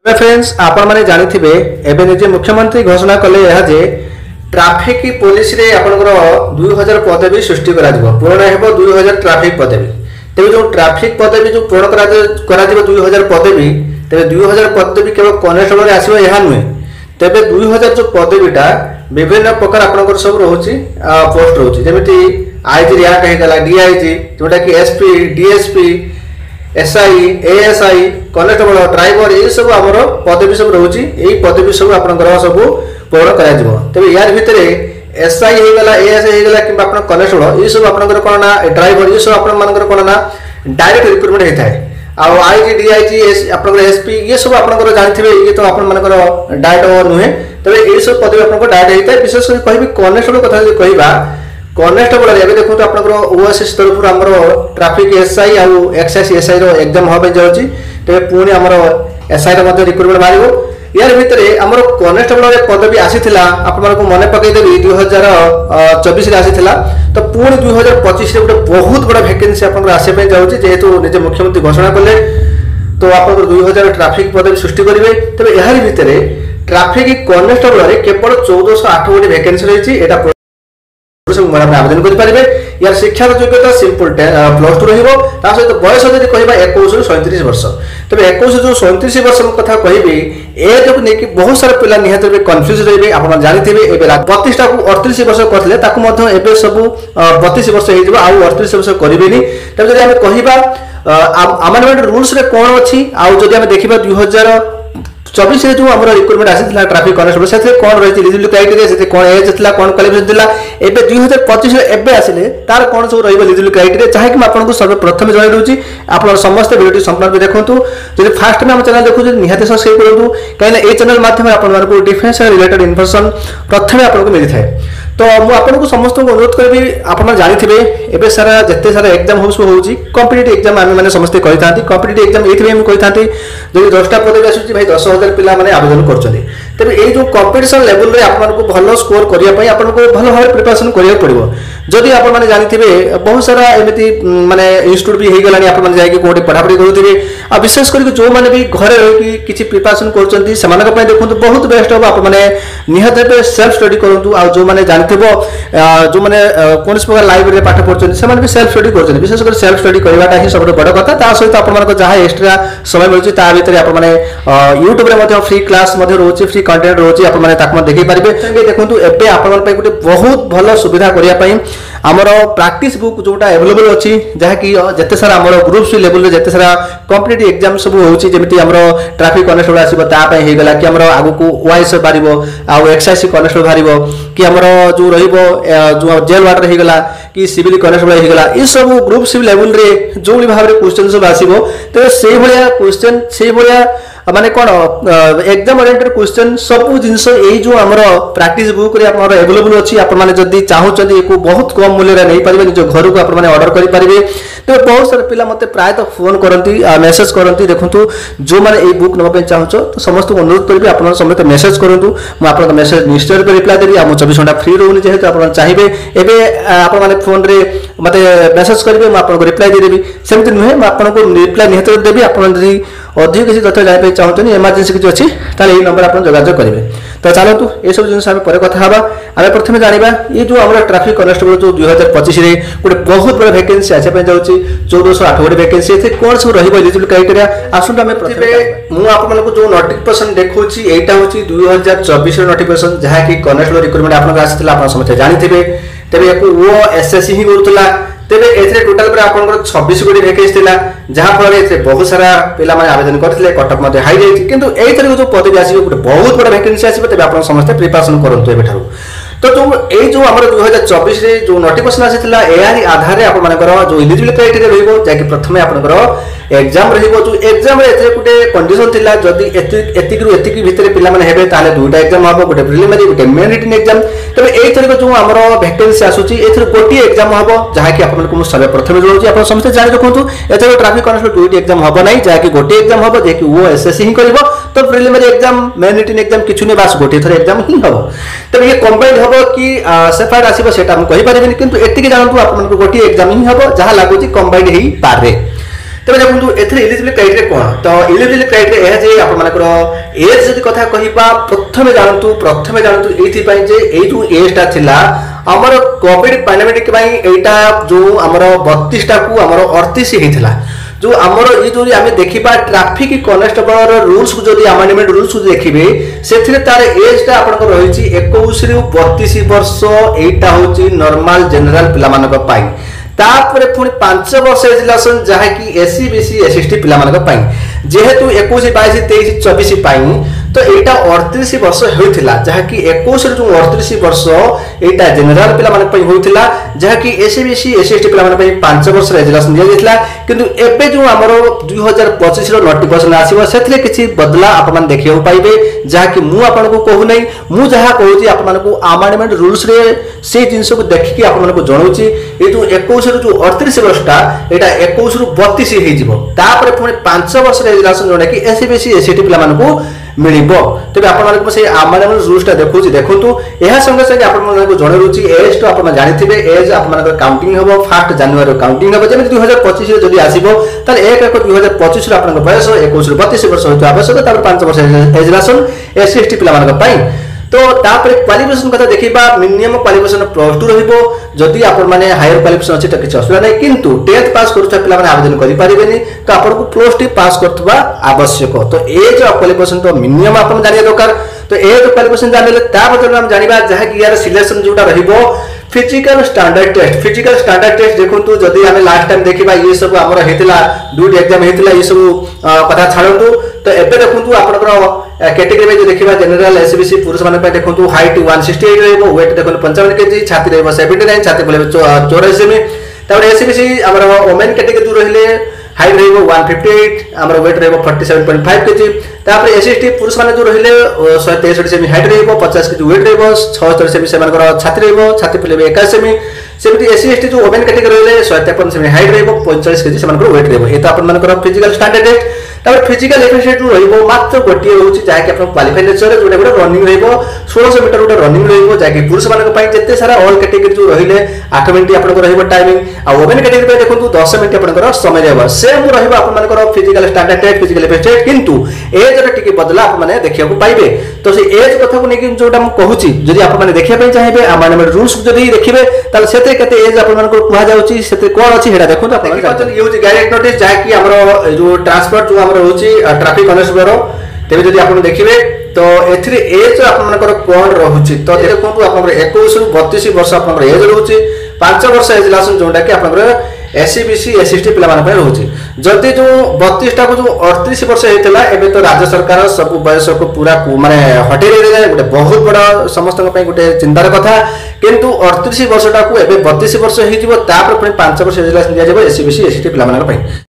Friends आपण माने जानिथिबे एबे निजे मुख्यमंत्री घोषणा कले यह जे ट्रैफिक पुलिस रे आपनकर 2000 पदवी सृष्टि करा दिबो पूर्ण हेबो 2000 ट्रैफिक पदवी तेबे जो ट्रैफिक पदवी जो पूर्ण करा दिबो 2000 पदवी तेबे 2000 पदवी केवल कॉन्स्टेबल रे आसीबो यहा नुहे तेबे 2000 जो पदवीटा विभिन्न प्रकार आपनकर सब रहउची पोस्ट रहउची जेमिति आईजी रैंक हे गला डीआईजी जोटा कि SP DSP SI ASI constable driver ये सब आमर पदवी सब रोची यही पदवी सब आपनकर सब पूर्ण करा जिवो तबे यार भितरे एसआई हे गला एएसआई हे गला कि आपन कॉन्स्टेबल ये सब आपनकर कोन ना ड्राइवर ये सब आपन मानकर कोन ना डायरेक्ट रिक्रूटमेंट हेताय आ आईजी डीआईजी आपनकर एसपी ये सब आपनकर जानथिबे ये तो आपन मानकर डायरेक्ट नुहे तबे ये सब पदवी आपनकर डायरेक्ट हेताय विशेष कर कहबी कॉन्स्टेबल कथा जे कहबा कॉन्स्टेबल रे देखो आपनकर ओएसएस तरफ हमर ट्रैफिक एसआई आ एक्सएस एसआई रो एग्जाम होबे जाउची ते पुणी हमर एसआई रो मध्ये रिक्रूटमेंट मारिबो यार भितरे हमर कॉन्स्टेबल रे पदवी आसीथिला आपन को मने पकई देबी 2024 रे आसीथिला तो पुणी 2025 रे गोटे बहुत बड़ा वैकेंसी आपन आसे पे जाउची जेहेतु निजे मुख्यमंत्री घोषणा करले तो आपन 2000 ट्रैफिक पदवी सृष्टि करिवे तबे यार भितरे ट्रैफिक कॉन्स्टेबल रे केवल 1408 गोटे वैकेंसी रहिची एटा आवेदन करें यार शिक्षार योग्यता सिंपल प्लस टू रहित बयस जब कह 21 रु 37 वर्ष तेज 21 रु 37 वर्ष कथा कहि एज को लेकिन बहुत सारा पिला निहत कन्फ्यूज रही आप जानते हैं 32 टा 38 वर्ष करते सब 32 वर्ष हो 38 वर्ष करें तेज जब आम कह आमेंडमेंट रूल्स रे कौन अच्छी आदि आम देखा 2024 रे जो हमर रिक्रूटमेंट आसीथिला ट्रैफिक कॉन्स्टेबल से कौन रही एलिजिबिलिटी क्राइटेरिया से कौन एज थिला कौन क्वालिफिकेशन थिला एबे 2025 रे एबे आसिले तार कौन सब रहिबो एलिजिबिलिटी क्राइटेरिया चाहे कि आपन को सर्वप्रथम जणाइ दउची आपन समस्त वीडियो संपूर्ण देखंतु जदि फर्स्ट में हम चैनल देखु निहाते सब्सक्राइब करंतु काइना ए चैनल माध्यम आपन मानको डिफेंस रिलेटेड इन्फॉर्मेशन प्रथमे आपन को मिलि थाए तो मु आपन को समस्त को अनुरोध करबी आपन जानिथिबे एबे सारा जत्ते सारा एग्जाम होउची कॉम्पिटिटिव एग्जाम आमे माने समस्त कहि थांती कॉम्पिटिटिव एग्जाम एथि हम कहि थांती जदि 10 टा पदवी आसुची भाई 10,000 पिला माने आवेदन करछथि तबे ए जो कंपटीशन लेवल रे आपन को भलो स्कोर करिया पई आपन को भलो भाबे प्रिपरेशन करिया पड़िबो जदि आपन माने जानिथिबे बहुत सारा एमिति माने इंस्टीट्यूट भी हे गलानी आपन माने जाय कि कोठी पढापढी करूथिबे आ विशेष करके जो माने भी घरे रहि कि किछि प्रिपरेशन करछथि समानक पय देखंतु बहुत बेस्ट हो आपन माने निहत पे सेल्फ स्टडी करंतु आ जो माने जानथिबो जो माने कोन प्रकार लाइब्रेरी पाठ पढछथि से माने भी सेल्फ स्टडी करछथि विशेष कर सेल्फ स्टडी करबाटा ही सबसे बड़ कथा ता सहित आपन मानको जहा एक्स्ट्रा समय मिलुची ता भीतर आपन माने YouTube रे मध्ये फ्री क्लास मध्ये रहउची फ्री कंटेंट रहउची आपन माने ताक देखि पारिबे संगे देखंतु एबे आपन मन पय गुटे बहुत भलो सुविधा करिया पई हमर प्रैक्टिस बुक जोटा अवेलेबल अछि जहा कि जते सारा हमर ग्रुप्स लेवल रे जते सारा कॉम्पिटिटिव एग्जाम सब होउची जेमिति हमर ट्रैफिक कॉन्स्टेबल आसीबो ता पय हे गला कि हमर आगु को ओएस बारिबो आ एक्सआईसी कॉन्स्टेबल बारिबो कि हमर जो रहिबो जो जेल वार्डर हे गला कि सिविल कॉन्स्टेबल हे गला ई सब ग्रुप लेवल रे जो भाव रे क्वेश्चन सब आसीबो तो सेही भलिया क्वेश्चन सेही भलिया माने कोन एग्जाम ओरिएंटेड क्वेश्चन सब जिंस एई जो हमर प्रैक्टिस बुक रे हमर अवेलेबल अछि आप माने जदी चाहू चंदी एको बहुत कम मूल्य रे नै परिबे जो घर को आप माने ऑर्डर करि परिबे तो बहुत सारा पिला मते प्राय तो फोन करंती मेसेज करंती देखंतु जो माने एई बुक नबा पे चाहू तो समस्त को अनुरोध करबी आपन समस्त मेसेज करंतु म आपन मेसेज निश्चय पे रिप्लाई देबी आ 24 घंटा फ्री रहउनी जेहेतु आपन चाहिबे एबे आपन माने फोन रे मते मेसेज करबे म आपन को रिप्लाई दे देबी सेमति नुहे म आपन को रिप्लाई निहत देबी आपन जदी अधिक किसी तथ्य जाय पे चाहते इमरजेंसी किसी अच्छी ताले ये नंबर आप जोगाजोग करेंगे तो चलतु ये सब जिन आम पर कथा हाँ आम प्रथम जाना ये जो हमारे ट्रैफिक कॉन्स्टेबल जो 2025 रे गोटे बहुत बड़ा वैकेंसी आसापे जाऊँगी 1408 गोटे वैकेंसी कौन सब रजिबिलिटी क्राइटेरिया आसतु आम मुझे आपको जो नोटिफिकेशन देखा यहाँ हूँ 2024 नोटिफिकेशन जहाँकि कॉन्स्टेबल रिक्रूटमेंट आप समस्त जानते तेरे वो एसएससी ही करूला तेरे एथरे टोटल पर आपनकर 26 गोटी वैकेंसी थिला जहां फल एथरे बहुत सारा पिला माने आवेदन करथिले कटअप मध्ये हाई जाई किंतु एथरे जो पदवी आसी गोटे बहुत बड़ा वैकेंसी आसी तबे आपन समस्त प्रिपरेशन करंतु एबे थारु तो जो ए जो हमर 2024 रे जो नोटिफिकेशन आसीथिला एआई आधार रे आपन मानकर जो एलिजिबिलिटी क्राइटेरिया रहइबो जाकि प्रथमे आपनकर एग्जाम रहइबो जो एग्जाम रे एथरे गुटे कंडीशन थिला जदी एतिक रु एतिक भितरे पिला माने हेबे ताले दुटा एग्जाम हबो गुटे प्रिलिमिनरी गुटे मेन रिटन एग्जाम तबे एई तरिक जो हमर वैकेंसी आसुची एथरे गोटी एग्जाम हबो जहा कि आपन को सर्वे प्रथमे जोडुची आपन समस्त जानि रखंतु एथरे ट्रैफिक कॉन्स्टेबल दुटी एग्जाम हबो नै जहा कि गोटी एग्जाम हबो जे कि वो एसएससी ही करबो तो preliminary exam main written exam किछु नै बास गोटी थरे एग्जाम ही हबो तबे ये कंबाइंड हबो कि सेपारेट आसीबो सेटा हम कहि परिबेनी किंतु एतिके जानतु आपन को गोटी एग्जाम ही हबो जहा लागुची कंबाइंड ही पारे तेज देखो एथरे इलिजिबल क्राइटेरिया कौन तो इलिजिबल क्राइटेरिया यह जे आपनकर एज जदि कथा कहिबा प्रथमे जानतु एथि जे ए जो एज ता थिला हमर कोविड पैंडेमिक पई एटा जो हमर 32 टा को हमर 38 हेथिला जो आमर ये जो आम देखा ट्राफिक कनेस्टेबल रूल्स को जो अमेंडमेंट रूल्स को देखिए से तार एज टा आप रही 21 रु 32 वर्ष एटा हूँ नॉर्मल जनरल पिला तापर पुणी 5 वर्ष एज रिलैक्सेशन जहाँकि एससी बीसी एसएसटी पिला जेहेतु 21 22 23 24 तो एटा 38 वर्ष होइथिला जहाँकि 21 जो 38 वर्ष एटा जनरल पिला होइथिला जहाँकि एससीबीसी एसएसटी पिला 5 वर्ष रेजुलेशन दिया जाइथिला किंतु एबे जो हमर 2025 रो नोटिफिकेशन आसीबो सेथले किछि बदला आपन देखियो पाइबे जहाँकि मु आपन को कहू नै मु जहा कहूची आपन को अमेंडमेंट रूल्स रे से जिंस को देखि आपन को जणाउची ए जो 21 रो जो 38 वर्षटा एटा 21 रो 32 हे जिवो तापर पुणी 5 वर्ष रेजुलेशन जोडा कि एससीबीसी एसएसटी पिला मिलिबो तबे आपण मानको से अमेंडमेंट रूल्स ता देखौची देखंतु एहा संगे संगे आपण मानको जणे रुचि एज तो आपण जानिथिबे एज आपण मानको काउंटिंग हबो 1 जनवरी काउंटिंग हबो जेमे 2025 रे जदी आसीबो ताले 1 1 2025 रे आपण बयस 21 ରୁ 32 वर्ष होतो आवश्यक तापर 5 वर्ष एज रासन एससी पिला मानको पई तो तापर क्वालिफिकेशन कथा देखिबा मिनिमम क्वालिफिकेशन +2 रहिबो जदी आपण माने हायर क्वालिफिकेशन अछि त किछ असुविधा नै किंतु 10th पास करूथा पिला माने आवेदन करि परिबेनी तो आपण को +2 पास करथबा आवश्यक तो एज क्वालिफिकेशन तो मिनिमम आपण जानिया दरकार तो एज क्वालिफिकेशन जानिले ता बदल हम जानिबा जहा कि यार सिलेक्शन जोटा रहिबो फिजिकल स्टैंडर्ड टेस्ट देखंतु जदी हमें लास्ट टाइम देखिबा ये सब हमर हेतिला दुई एग्जाम हेतिला ये सब कथा छाडंतु तो एबे देखंतु आपनकर कैटेगरी में जो देखिबा जनरल एसबीसी पुरुष माने पे देखंतु हाइट 168 रहबो वेट देखंतु 55 केजी छाती रहबो 79 छाती बोले 84 सेमी तापर एसबीसी हमर वुमेन कैटेगरी जो रहले हाइट रहबो 158 हमर वेट रहबो 47.5 केजी तापर एसएसटी पुरुष माने जो रहले 163 सेमी हाइट रहबो 50 केजी वेट रहबो 76 सेमी सेमानकर छाती रहबो छाती बोले 21 सेमी सेमिति एससी जो वुमेन कैटेगरी रहले 153 सेमी हाइट रहबो 45 केजी सेमानकर वेट रहबो एता अपन मानकर फिजिकल स्टैंडर्ड टेस्ट तापर फिजिकल एफिशिएंट रहबो मात्र गोटिए होउची जाके अपन क्वालिफाइड नेचर जोटा गोटे रनिंग रहबो 1600 मीटर गोटे रनिंग रहबो जाके पुरुष मानक पई जत्ते सारा ऑल कैटेगरी जो रहिले 8 मिनिट आपन रहबो टाइमिंग आ वुमेन कैटेगरी पे देखंतु 10 मिनिट आपन समय रहबो सेम रहबो आपन मानकर physical standard test physical efficient किंतु एज रे टिके बदला आपन माने देखिया को पाइबे तो से एज कथा को नेकी जोटा हम कहूची जदी आपन माने देखिया पई चाहिबे अमेंडमेंट रूल्स जदी देखिबे ताले सेते कते एज आपन मानकर कुहा जाउची सेते कोन अछि हेडा देखंतु आपन यूज गाइड नोटिस जाकी हमरो जो ट्रांसपोर्ट जो हमरो होची ट्रैफिक कनेस्टेबल तेबे जदी आपन देखिबे तो एथरे एज आपनकर कोन रहुची तो देखंतु आपनकर 21 ରୁ 32 वर्ष आपनकर एज रहुची 5 वर्ष एज लासन जोंडा कि आपनकर एससीबीसी एसएसटी पिला माने रहुची जदी जो 32 टा को जो 38 वर्ष हेतला एबे तो राज्य सरकार सब बयस को पूरा माने हटेई देले गोटे बहुत बड़ा समस्त पई गोटे चिंतार कथा किंतु 38 वर्ष टा को एबे 32 वर्ष हे जिवो तापर 5 वर्ष एज लासन दिया जेबो एससीबीसी एसएसटी पिला माने पई।